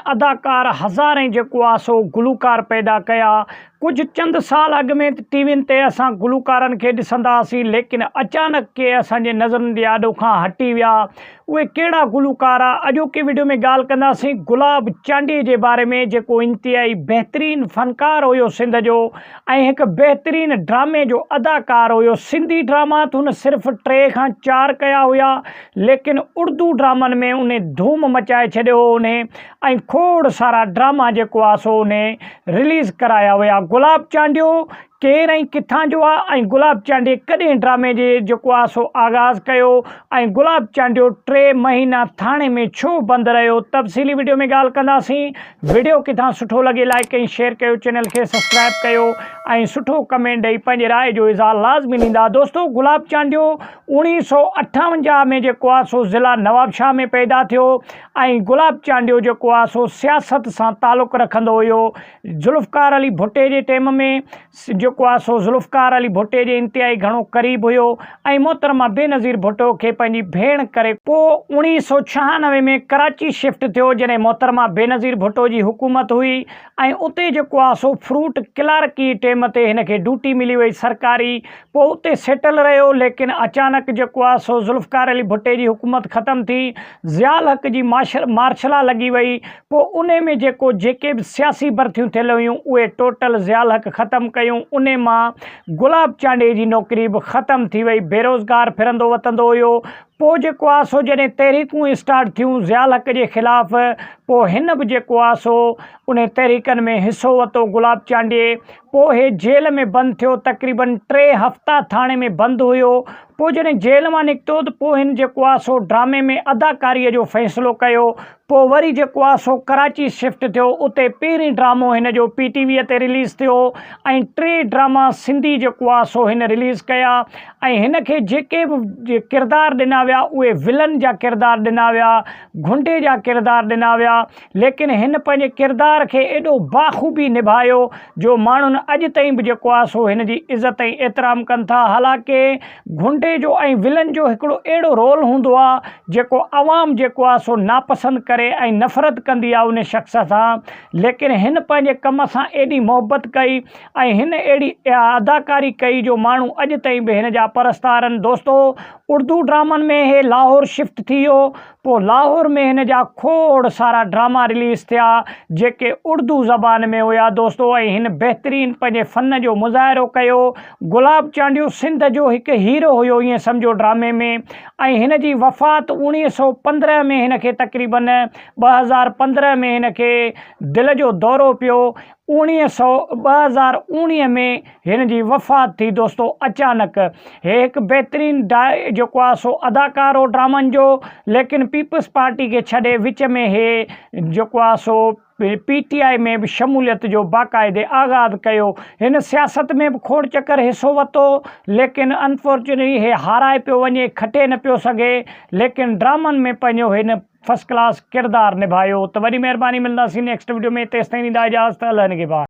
अदाकार हज़ारें जेको आहे सो गुलूकार पैदा कया। कुछ चंद साल अॻु में टीवियुनि ते असां गुलूकारनि खे ॾिसंदा हुआसीं, लेकिन अचानक के असांजे नज़रनि जे आॾो खां हटी विया। उहे कहिड़ा गुलूकार आहे, अॼोके वीडियो में ॻाल्हि कंदासीं गुलाब चांडीअ जे बारे में, जेको इंतिहाई बहितरीनु फ़नकार हुयो सिंध जो ऐं हिकु बहितरीनु ड्रामे जो अदाकार हुयो। सिंधी ड्रामा त हुन सिर्फ़ु 3 खां 4 कया हुया, लेकिन उर्दू ड्रामनि में उन धूम मचाए छॾियो उन ऐं खोड़ सारा ड्रामा जेको आहे सो उन रिलीज़ कराया हुया। गुलाब चांडियो केरु ऐं किथां जो आहे ऐं गुलाब चांडिए कॾहिं ड्रामे जे जेको आहे सो आगाज़ कयो ऐं गुलाब चांडियो 3 महीना थाणे में छो बंदि रहियो, तफ़सीली वीडियो में ॻाल्हि कंदासीं। वीडियो किथां सुठो लॻे लाइक ऐं शेयर कयो, चैनल खे सब्सक्राइब कयो ऐं सुठो कमेंट ॾेई पंहिंजे राय जो इज़हार लाज़मी ॾींदा। दोस्तों, गुलाब चांडियो 1958 में जेको आहे सो ज़िला नवाबशाह में पैदा थियो ऐं गुलाब चांडियो जेको आहे सो सियासत सां तालुक़ु रखंदो हुयो। ज़ुल्फ़कार अली भुट्टे जे टाइम में जेको आहे सो ज़ुल्फ़कार अली भुट्टे जे इंतिहाई घणो क़रीब हुयो ऐं मोहतरमा बेनज़ीर भुट्टो खे पंहिंजी भेण करे पोइ 1996 में कराची शिफ्ट थियो, जॾहिं मोहतरमा बेनज़ीर भुट्टो जी हुकूमत हुई ऐं उते जेको आहे सो फ्रूट क्लार्की टाइम ते हिन खे ड्यूटी मिली वई सरकारी। पोइ उते सेटल रहियो, लेकिन अचानक जेको आहे सो ज़ुल्फ़कार अली भुट्टे जी हुकूमत ख़तमु थी, ज़ियाल हक़ जी मार्शला लॻी वई। पोइ उन में जेके बि सियासी भर्तियूं थियल हुयूं उहे टोटल ज़ियाल हक़ ख़तमु कयूं। उन मां गुलाब चांडे जी नौकरी बि ख़तमु थी वई, बेरोज़गार फिरंदो वतंदो हुयो। पोइ जेको आहे सो जॾहिं तहरीकूं स्टार्ट थियूं ज़ियाल हक़ जे ख़िलाफ़, पोइ हिन बि जेको आहे सो उन तहरीकनि में हिसो वरितो गुलाब चांडे। पोइ हे जेल में बंदि थियो, तक़रीबन 3 हफ़्ता थाणे में बंदि हुयो। पोइ जॾहिं जेल मां निकितो त पोइ हिन जेको आहे सो ड्रामे में अदाकारीअ जो फ़ैसिलो कयो। पोइ वरी जेको आहे सो कराची शिफ्ट थियो, उते पहिरीं ड्रामो हिन जो PTV ते रिलीज़ थियो ऐं 3 ड्रामा सिंधी जेको आहे सो हिन रिलीज़ कया ऐं हिन खे जेके बि किरदार ॾिना विया उहे विलन जा किरदार ॾिना विया, गुंडे जा किरदार ॾिना विया, लेकिन हिन पंहिंजे किरदार खे एॾो बाख़ूबी निभायो जो माण्हुनि अॼु ताईं बि जेको आहे सो हिन जी इज़त ऐं एतिराम कनि था। हालांकि गुंडे जो ऐं विलन जो हिकिड़ो अहिड़ो रोल हूंदो आहे जेको आवाम जेको आहे सो नापसंद करे ऐं नफ़रत कंदी आहे उन शख़्स सां, लेकिन हिन पंहिंजे कम सां एॾी मोहबत कई ऐं हिन अहिड़ी अदाकारी कई जो माण्हू अॼु ताईं बि हिन जा परस्तार आहिनि। दोस्तों, उर्दू ड्रामनि में हे लाहौर शिफ्ट थी वियो, पोइ लाहौर में हिन जा खोड़ सारा ड्रामा रिलीज़ थिया जेके उर्दू ज़बान में हुया। दोस्तों, ऐं हिन बहितरीनु पंहिंजे फ़न जो मुज़ाहिरो कयो। गुलाब चांडियो सिंध जो हिकु हीरो हुयो ईअं सम्झो ड्रामे में, ऐं हिन जी वफ़ात 1915 में हिन खे तक़रीबन 2015 में हिन खे दिलि जो दौरो पियो। 2019 में हिन जी वफ़ात थी। दोस्तों, अचानक हे हिकु बहितरीनु जेको आहे सो अदाकार हो ड्रामनि जो, लेकिन पीपल्स पार्टी खे छॾे विच में हे जेको आहे सो PTI में बि शमूलियत जो बाक़ाइदे आगाज़ कयो। हिन सियासत में बि खोड़ चकर हिसो वरितो, लेकिन अनफॉर्चुनेटली हे हाराए पियो वञे, खटे न पियो सघे, लेकिन ड्रामनि में पंहिंजो हिन फर्स्ट क्लास किरदार निभायो। त वरी महिरबानी, मिलंदासीं नेक्स्ट वीडियो में, तेसिताईं ॾींदा इजाज़त। अल्लाह के बाद।